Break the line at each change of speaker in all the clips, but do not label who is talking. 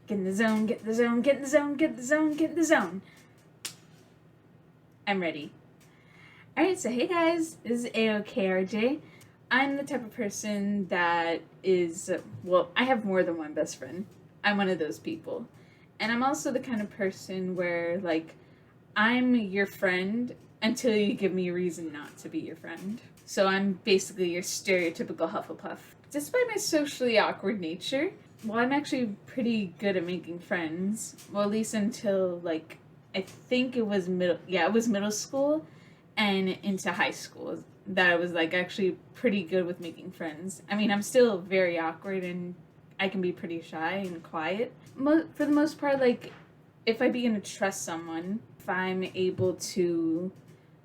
Get in the zone, get in the zone, get in the zone, get in the zone, get in the zone. I'm ready. Alright, so hey guys, this is AOKRJ. I'm the type of person that is, well, I have more than one best friend. I'm one of those people. And I'm also the kind of person where, like, I'm your friend until you give me a reason not to be your friend. So I'm basically your stereotypical Hufflepuff. Despite my socially awkward nature, well, I'm actually pretty good at making friends. Well, at least until, like, I think it was middle school and into high school that I was, like, actually pretty good with making friends. I mean, I'm still very awkward and I can be pretty shy and quiet. For the most part, like, if I begin to trust someone, if I'm able to,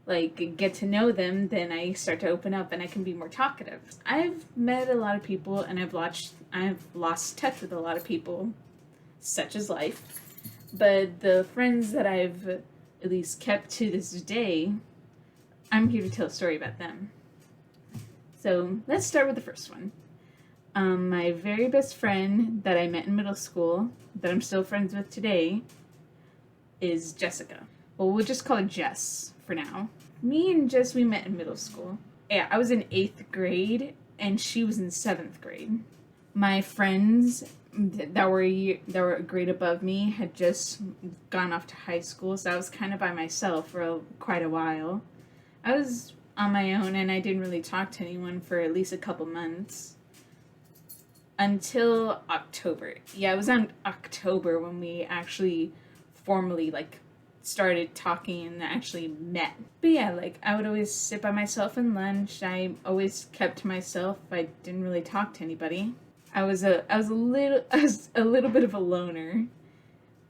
like, get to know them, then I start to open up and I can be more talkative. I've met a lot of people and I've lost touch with a lot of people, such as life. But the friends that I've at least kept to this day, I'm here to tell a story about them. So let's start with the first one. My very best friend that I met in middle school, that I'm still friends with today, is Jessica. Well, we'll just call her Jess for now. Me and Jess, we met in middle school. Yeah, I was in 8th grade, and she was in 7th grade. My friends that were a grade above me had just gone off to high school, so I was kind of by myself for quite a while. I was on my own, and I didn't really talk to anyone for at least a couple months. Until October. Yeah, it was on October when we actually formally, like, started talking and actually met. But yeah, like, I would always sit by myself in lunch. I always kept to myself. I didn't really talk to anybody. I was a little bit of a loner,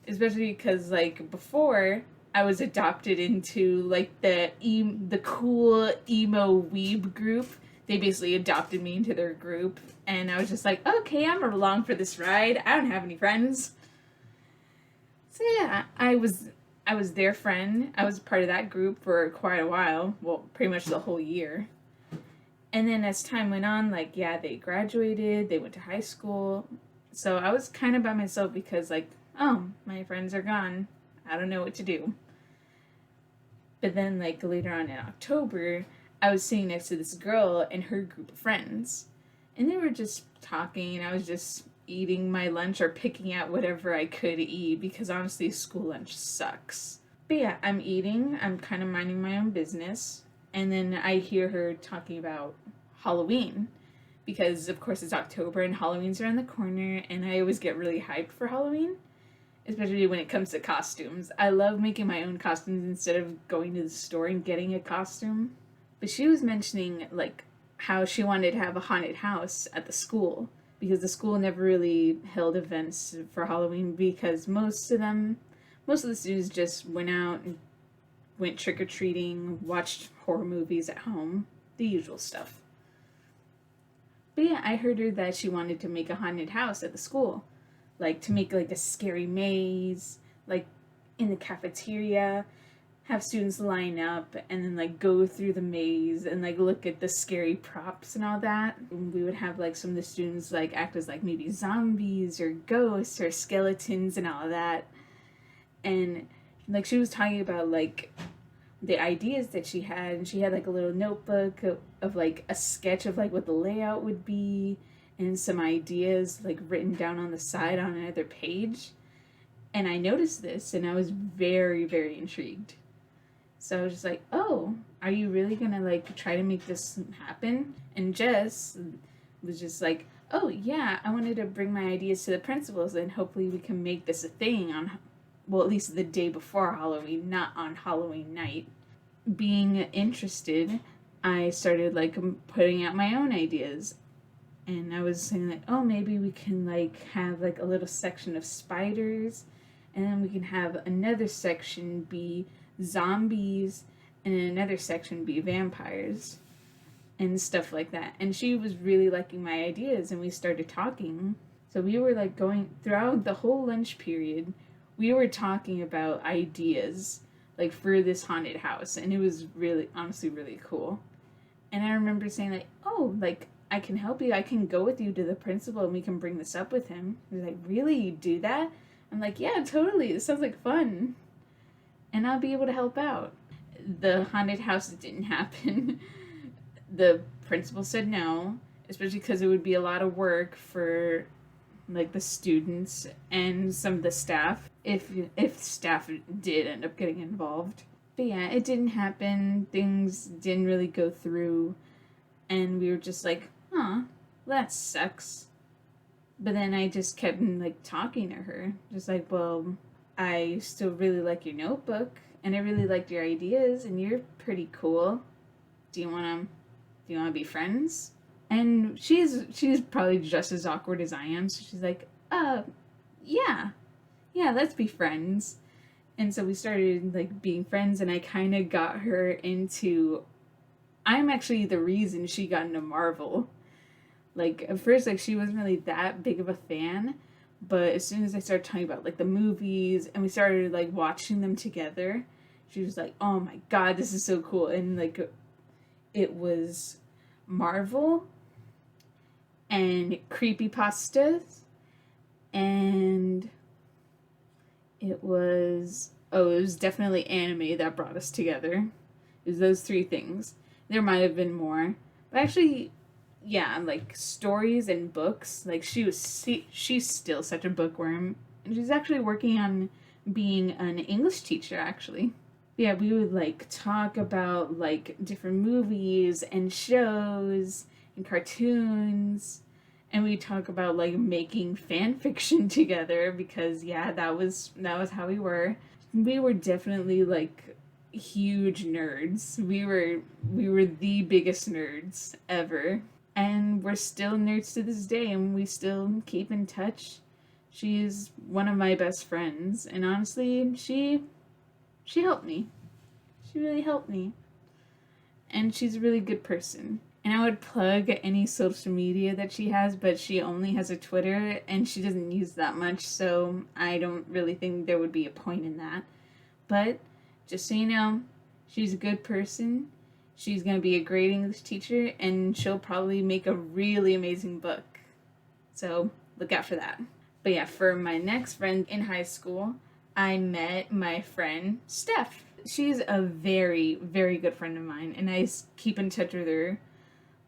especially because, like, before I was adopted into, like, the cool emo weeb group. They basically adopted me into their group, and I was just like, okay, I'm along for this ride. I don't have any friends. So yeah, I was their friend. I was part of that group for quite a while. Well, pretty much the whole year. And then as time went on, like, yeah, they graduated, they went to high school. So I was kind of by myself because, like, oh, my friends are gone. I don't know what to do. But then, like, later on in October, I was sitting next to this girl and her group of friends. And they were just talking, and I was just eating my lunch or picking out whatever I could eat because honestly, school lunch sucks. But yeah, I'm eating, I'm kind of minding my own business. And then I hear her talking about Halloween because, of course, it's October and Halloween's around the corner, and I always get really hyped for Halloween, especially when it comes to costumes. I love making my own costumes instead of going to the store and getting a costume. But she was mentioning, like, how she wanted to have a haunted house at the school because the school never really held events for Halloween because most of the students just went out and went trick-or-treating, watched horror movies at home, the usual stuff. But yeah, I heard her that she wanted to make a haunted house at the school, like to make like a scary maze, like in the cafeteria, have students line up and then like go through the maze and like look at the scary props and all that. And we would have like some of the students like act as like maybe zombies or ghosts or skeletons and all of that. And like she was talking about like the ideas that she had, and she had like a little notebook of like a sketch of like what the layout would be and some ideas like written down on the side on another page. And I noticed this and I was very, very intrigued. So I was just like, oh, are you really gonna like try to make this happen? And Jess was just like, oh yeah, I wanted to bring my ideas to the principals and hopefully we can make this a thing on, well, at least the day before Halloween, not on Halloween night. Being interested, I started like putting out my own ideas. And I was saying like, oh, maybe we can like have like a little section of spiders, and then we can have another section be zombies, and another section be vampires, and stuff like that. And she was really liking my ideas, and we started talking. So we were like going throughout the whole lunch period, we were talking about ideas like for this haunted house, and it was really, honestly, really cool. And I remember saying like, oh, like I can help you. I can go with you to the principal and we can bring this up with him. He's like, really? You do that? I'm like, yeah, totally. This sounds like fun. And I'll be able to help out. The haunted house didn't happen. The principal said no, especially because it would be a lot of work for like the students and some of the staff if staff did end up getting involved. But yeah, it didn't happen. Things didn't really go through, and we were just like, huh, that sucks. But then I just kept like talking to her, just like, well, I still really like your notebook, and I really liked your ideas, and you're pretty cool. Do you wanna be friends? And she's probably just as awkward as I am, so she's like, yeah, let's be friends. And so we started like being friends, and I kind of got her into. I'm actually the reason she got into Marvel. Like at first, like she wasn't really that big of a fan, but as soon as I started talking about like the movies and we started like watching them together, she was like, "Oh my god, this is so cool!" And like, it was Marvel and creepypastas, and it was definitely anime that brought us together. It was those three things. There might have been more, but actually, yeah, like stories and books. Like she's still such a bookworm, and she's actually working on being an English teacher. Actually, yeah, we would like talk about like different movies and shows and cartoons, and we talk about like making fan fiction together because yeah, that was how we were. We were definitely like huge nerds. We were the biggest nerds ever. And we're still nerds to this day, and we still keep in touch. She's one of my best friends, and honestly, she helped me. She really helped me. And she's a really good person. And I would plug any social media that she has, but she only has a Twitter, and she doesn't use that much, so I don't really think there would be a point in that. But just so you know, she's a good person. She's going to be a great English teacher, and she'll probably make a really amazing book. So look out for that. But yeah, for my next friend in high school, I met my friend Steph. She's a very, very good friend of mine, and I keep in touch with her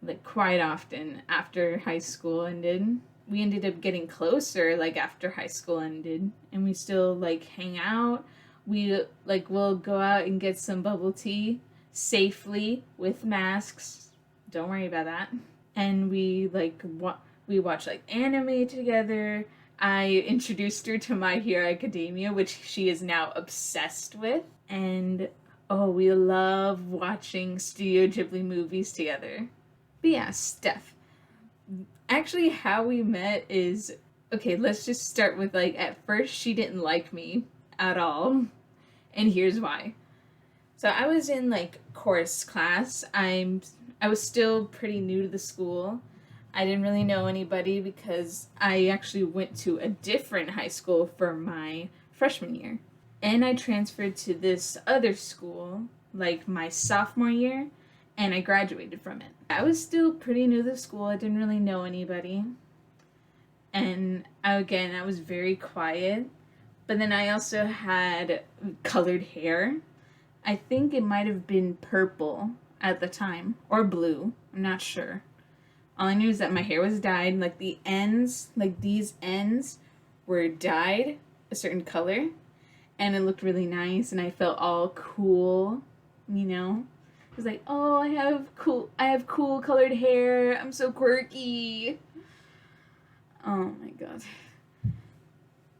like quite often after high school ended. We ended up getting closer like after high school ended, and we still like hang out. We like will go out and get some bubble tea safely with masks. Don't worry about that. And we like we watch like anime together. I introduced her to My Hero Academia, which she is now obsessed with. And oh, we love watching Studio Ghibli movies together. But yeah, Steph. Actually, how we met is okay, let's just start with like at first she didn't like me at all. And here's why. So I was in like chorus class. I was still pretty new to the school. I didn't really know anybody because I actually went to a different high school for my freshman year. And I transferred to this other school like my sophomore year, and I graduated from it. I was still pretty new to the school. I didn't really know anybody. And again, I was very quiet. But then I also had colored hair. I think it might have been purple at the time, or blue. I'm not sure. All I knew is that my hair was dyed. Like the ends, like these ends were dyed a certain color. And it looked really nice, and I felt all cool, you know? It was like, oh, I have cool colored hair. I'm so quirky. Oh my god.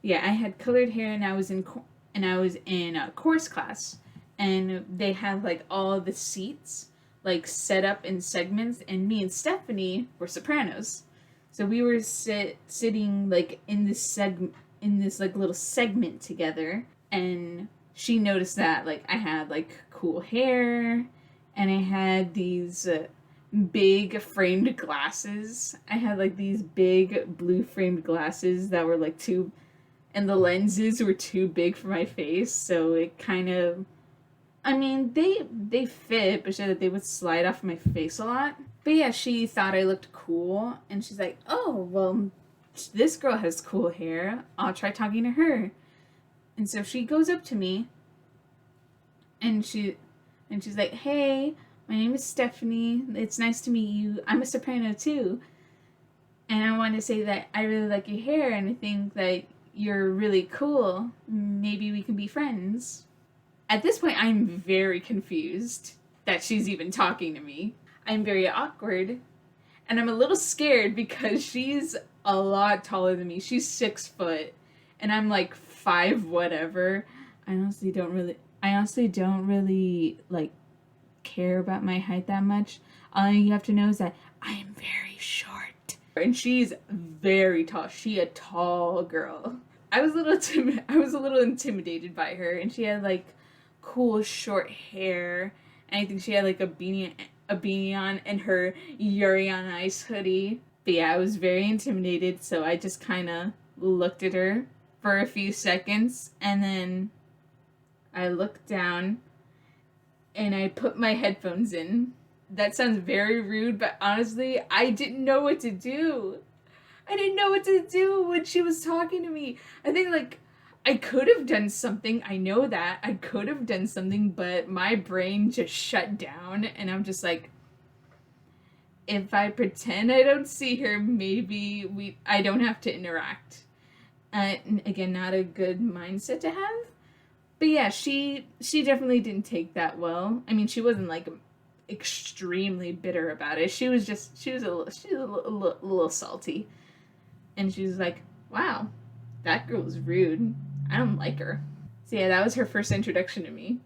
Yeah, I had colored hair, and I was in a course class, and they had like all the seats like set up in segments, and me and Stephanie were sopranos, so we were sitting like in this like little segment together, and she noticed that like I had like cool hair, and I had these big framed glasses. I had like these big blue framed glasses that were like too, and the lenses were too big for my face, so it kind of, I mean, they fit, but they would slide off my face a lot. But yeah, she thought I looked cool, and she's like, oh, well, this girl has cool hair. I'll try talking to her. And so she goes up to me, and she's like, hey, my name is Stephanie. It's nice to meet you. I'm a soprano too. And I want to say that I really like your hair, and I think that you're really cool. Maybe we can be friends. At this point, I'm very confused that she's even talking to me. I'm very awkward, and I'm a little scared because she's a lot taller than me. She's 6 foot, and I'm like five whatever. I honestly don't really like care about my height that much. All you have to know is that I am very short, and she's very tall. She a tall girl. I was a little intimidated by her, and she had like cool short hair, and I think she had like a beanie on, and her Yuri on Ice hoodie. But yeah, I was very intimidated, so I just kind of looked at her for a few seconds, and then I looked down and I put my headphones in. That sounds very rude, but honestly, I didn't know what to do. I didn't know what to do when she was talking to me. I think, like, I could have done something. I know that. I could have done something, but my brain just shut down, and I'm just like, if I pretend I don't see her, maybe I don't have to interact. Again, not a good mindset to have. But yeah, she definitely didn't take that well. I mean, she wasn't like extremely bitter about it. She was a little salty, and she was like, "Wow, that girl was rude. I don't like her." So yeah, that was her first introduction to me.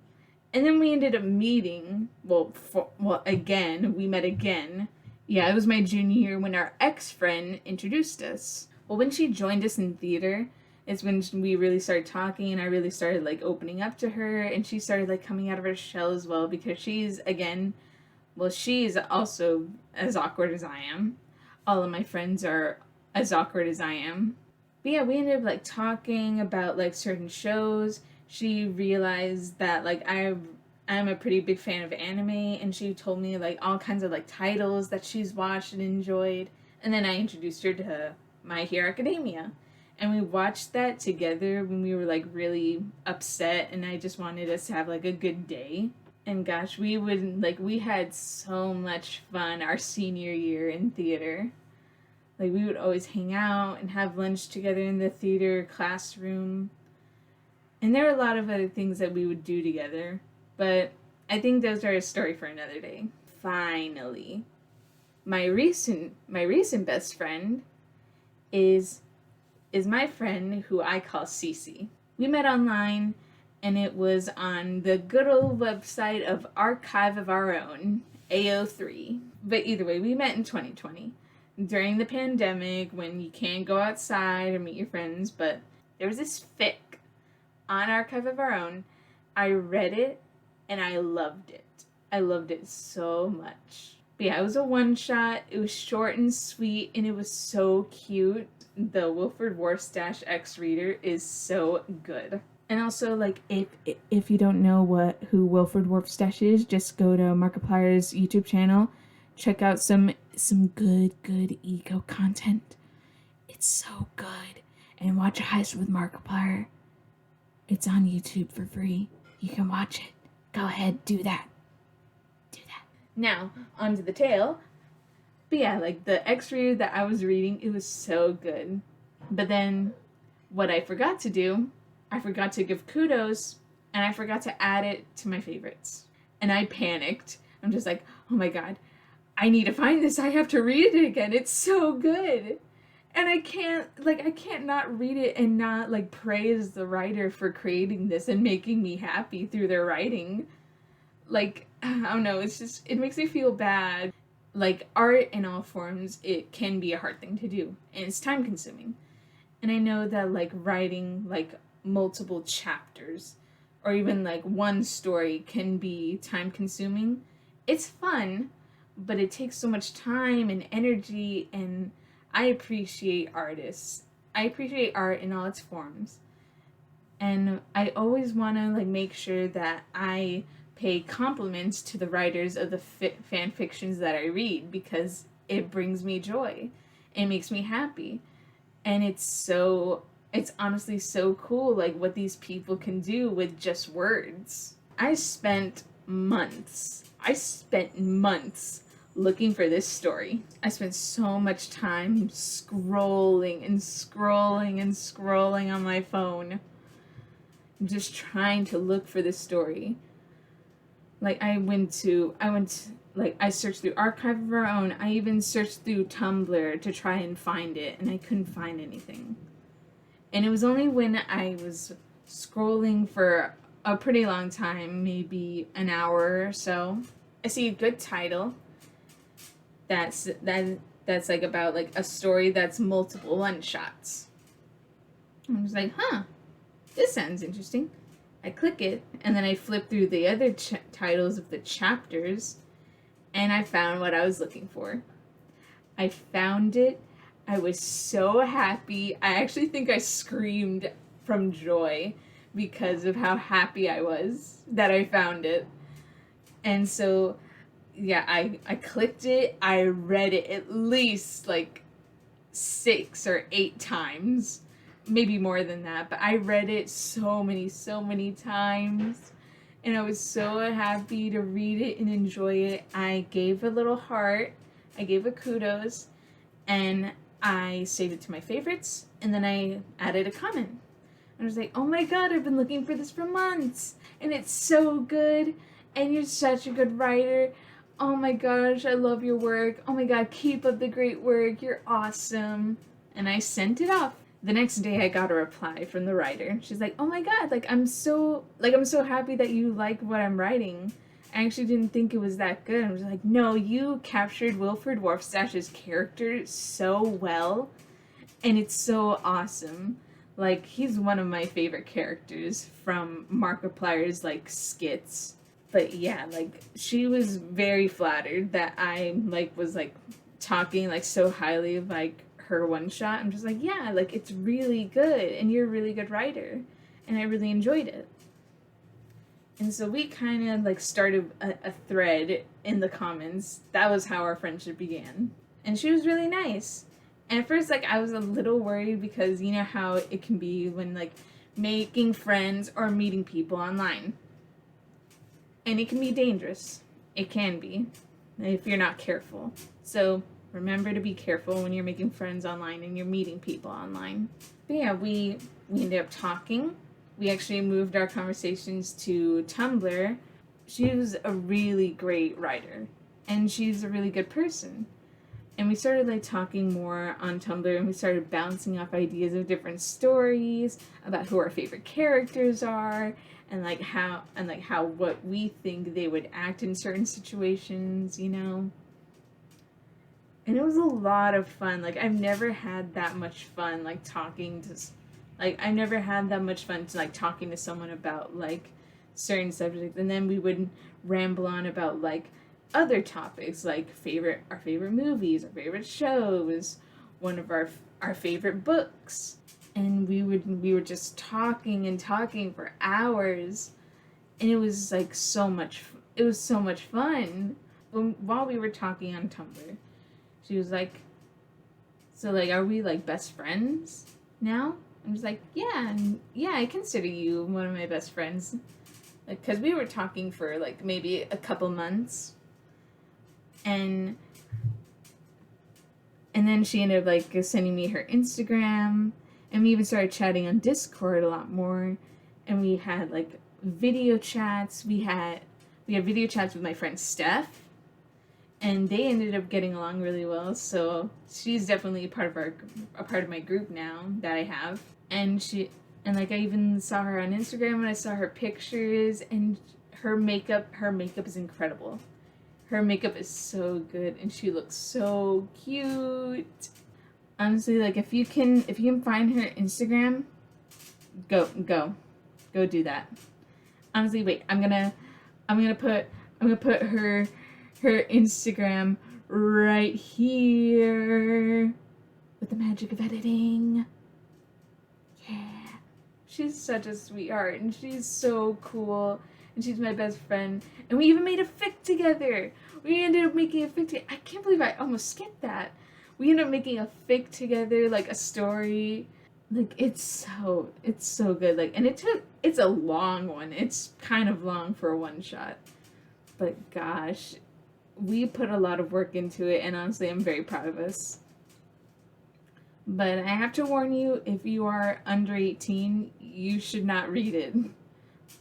And then we ended up meeting. Again, we met again. Yeah, it was my junior year when our ex friend introduced us. Well, when she joined us in theater, is when we really started talking, and I really started like opening up to her, and she started like coming out of her shell as well, because she's also as awkward as I am. All of my friends are as awkward as I am. But yeah, we ended up like talking about like certain shows. She realized that like I'm a pretty big fan of anime, and she told me like all kinds of like titles that she's watched and enjoyed. And then I introduced her to My Hero Academia. And we watched that together when we were like really upset, and I just wanted us to have like a good day. And gosh, we had so much fun our senior year in theater. Like we would always hang out and have lunch together in the theater classroom. And there were a lot of other things that we would do together, but I think those are a story for another day. Finally, my recent best friend is my friend who I call Cece. We met online, and it was on the good old website of Archive of Our Own, AO3. But either way, we met in 2020 during the pandemic when you can't go outside or meet your friends. But there was this fic on Archive of Our Own. I read it and I loved it. I loved it so much. But yeah, it was a one shot. It was short and sweet, and it was so cute. The Wilford Warstash X reader is so good. And also, like, if you don't know who Wilford Warstash is, just go to Markiplier's YouTube channel, check out some good eco content. It's so good. And watch A Heist with Markiplier. It's on YouTube for free. You can watch it. Go ahead, do that. Now, onto the tale. But yeah, like the X reader that I was reading, it was so good. But then what I forgot to do, I forgot to give kudos, and I forgot to add it to my favorites. And I panicked. I'm just like, oh my god, I need to find this. I have to read it again. It's so good. And I can't not read it and not like praise the writer for creating this and making me happy through their writing. Like, I don't know, it makes me feel bad. Like, art in all forms, it can be a hard thing to do, and it's time consuming. And I know that, like, writing, like, multiple chapters, or even, like, one story can be time consuming. It's fun, but it takes so much time and energy, and I appreciate artists. I appreciate art in all its forms. And I always want to, like, make sure that I pay compliments to the writers of the fan fictions that I read because it brings me joy. It makes me happy. And it's honestly so cool, like what these people can do with just words. I spent months looking for this story. I spent so much time scrolling and scrolling and scrolling on my phone, just trying to look for this story. Like I searched through Archive of Our Own. I even searched through Tumblr to try and find it, and I couldn't find anything. And it was only when I was scrolling for a pretty long time, maybe an hour or so, I see a good title that's like about like a story that's multiple one shots. I was like, huh, this sounds interesting. I click it, and then I flip through the other titles of the chapters, and I found what I was looking for. I found it. I was so happy. I actually think I screamed from joy because of how happy I was that I found it. And so, yeah, I clicked it. I read it at least like 6 or 8 times. Maybe more than that, but I read it so many times. And I was so happy to read it and enjoy it. I gave a little heart. I gave a kudos. And I saved it to my favorites, and then I added a comment. I was like, oh my god, I've been looking for this for months, and it's so good, and you're such a good writer. Oh my gosh, I love your work. Oh my god, keep up the great work. You're awesome. And I sent it off. The next day I got a reply from the writer. She's like, oh my god, I'm so happy that you like what I'm writing. I actually didn't think it was that good. I was like, no, you captured Wilford Warfstash's character so well, and it's so awesome. Like, he's one of my favorite characters from Markiplier's, like, skits. But yeah, like, she was very flattered that I, like, was, like, talking, like, so highly of, like, her one-shot. I'm just like, yeah, like, it's really good, and you're a really good writer. And I really enjoyed it. And so we kind of like started a thread in the comments. That was how our friendship began. And she was really nice. And at first, like, I was a little worried because you know how it can be when like making friends or meeting people online. And it can be dangerous. It can be if you're not careful. So remember to be careful when you're making friends online and you're meeting people online. But yeah, we ended up talking. We actually moved our conversations to Tumblr. She was a really great writer, and she's a really good person. And we started like talking more on Tumblr, and we started bouncing off ideas of different stories about who our favorite characters are, and how what we think they would act in certain situations, you know. And it was a lot of fun. Like, I've never had that much fun like talking to I never had that much fun to like talking to someone about like certain subjects, and then we would ramble on about like other topics like our favorite movies, our favorite shows, one of our favorite books, and we were just talking and talking for hours, and it was like so much fun. While we were talking on Tumblr, she was like, so like, are we like best friends now? I was like, yeah, I consider you one of my best friends. Like, because we were talking for, like, maybe a couple months. And then she ended up, like, sending me her Instagram. And we even started chatting on Discord a lot more. And we had, like, video chats. We had video chats with my friend Steph. And they ended up getting along really well. So she's definitely a part of my group now that I have. And I even saw her on Instagram, and I saw her pictures, and her makeup is incredible. Her makeup is so good, and she looks so cute. Honestly, like, if you can find her Instagram, go do that. Honestly, wait, I'm gonna put her Instagram right here with the magic of editing. Yeah. She's such a sweetheart, and she's so cool, and she's my best friend. And we even made a fic together. We ended up making a fic together. I can't believe I almost skipped that. We ended up making a fic together, like a story. Like it's so good. Like, and it's a long one. It's kind of long for a one shot. But gosh, we put a lot of work into it, and honestly, I'm very proud of us. But I have to warn you, if you are under 18, you should not read it.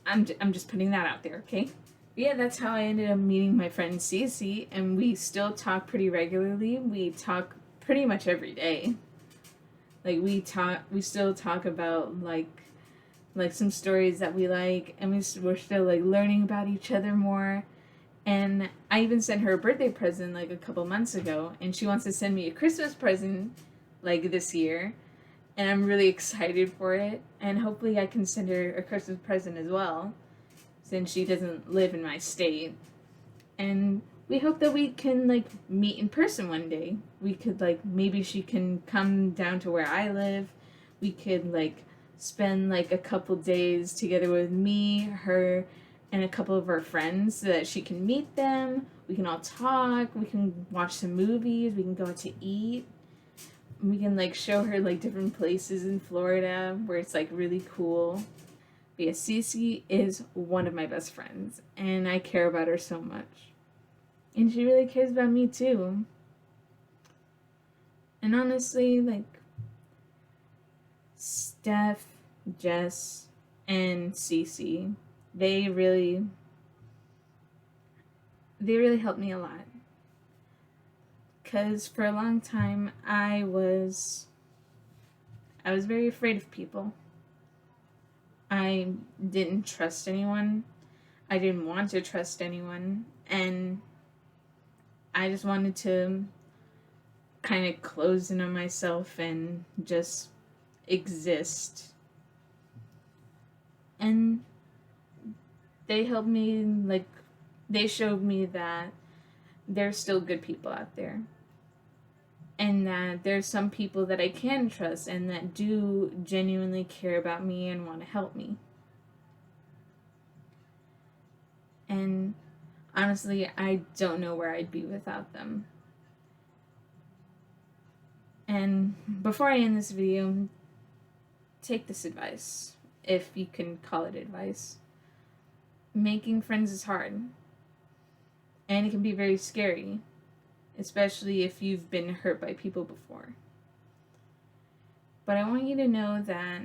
I'm just putting that out there, okay? Yeah, that's how I ended up meeting my friend Cece, and we still talk pretty regularly. We talk pretty much every day. Like we still talk about like some stories that we like, and we're still like learning about each other more. And I even sent her a birthday present like a couple months ago, and she wants to send me a Christmas present like this year, and I'm really excited for it. And hopefully I can send her a Christmas present as well, since she doesn't live in my state. And we hope that we can like meet in person one day. We could like maybe she can come down to where I live. We could like spend like a couple days together with me, her, and a couple of our friends so that she can meet them. We can all talk. We can watch some movies. We can go out to eat. We can like show her like different places in Florida where it's like really cool. But yeah, Cece is one of my best friends, and I care about her so much. And she really cares about me too. And honestly, like Steph, Jess, and Cece, they really helped me a lot. Cause for a long time I was very afraid of people. I didn't trust anyone. I didn't want to trust anyone, and I just wanted to kind of close in on myself and just exist. And they helped me, like, they showed me that there's still good people out there. And that there's some people that I can trust and that do genuinely care about me and want to help me. And honestly, I don't know where I'd be without them. And before I end this video, take this advice, if you can call it advice. Making friends is hard. And it can be very scary, especially if you've been hurt by people before. But I want you to know that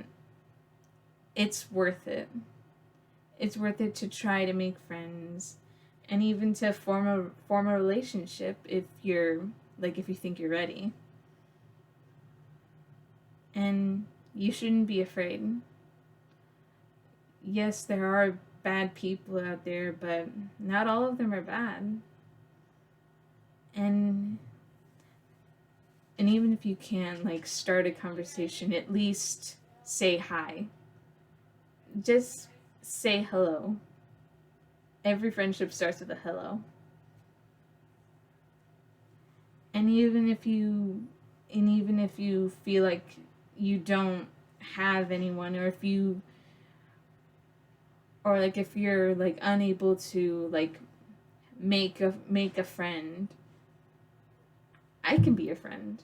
it's worth it. It's worth it to try to make friends and even to form a relationship if if you think you're ready. And you shouldn't be afraid. Yes, there are bad people out there, but not all of them are bad. And even if you can like start a conversation, at least say hi. Just say hello. Every friendship starts with a hello. And even if you feel like you don't have anyone, or if you're like unable to like make a friend, I can be a friend.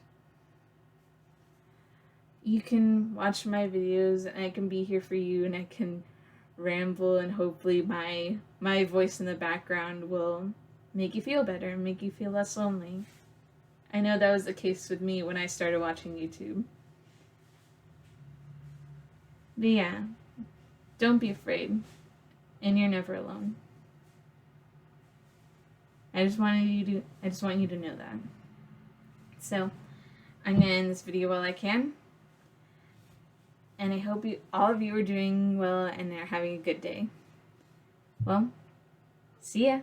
You can watch my videos and I can be here for you, and I can ramble, and hopefully my voice in the background will make you feel better and make you feel less lonely. I know that was the case with me when I started watching YouTube. But yeah, don't be afraid, and you're never alone. I just want you to know that. So, I'm gonna end this video while I can. And I hope all of you are doing well and are having a good day. Well, see ya.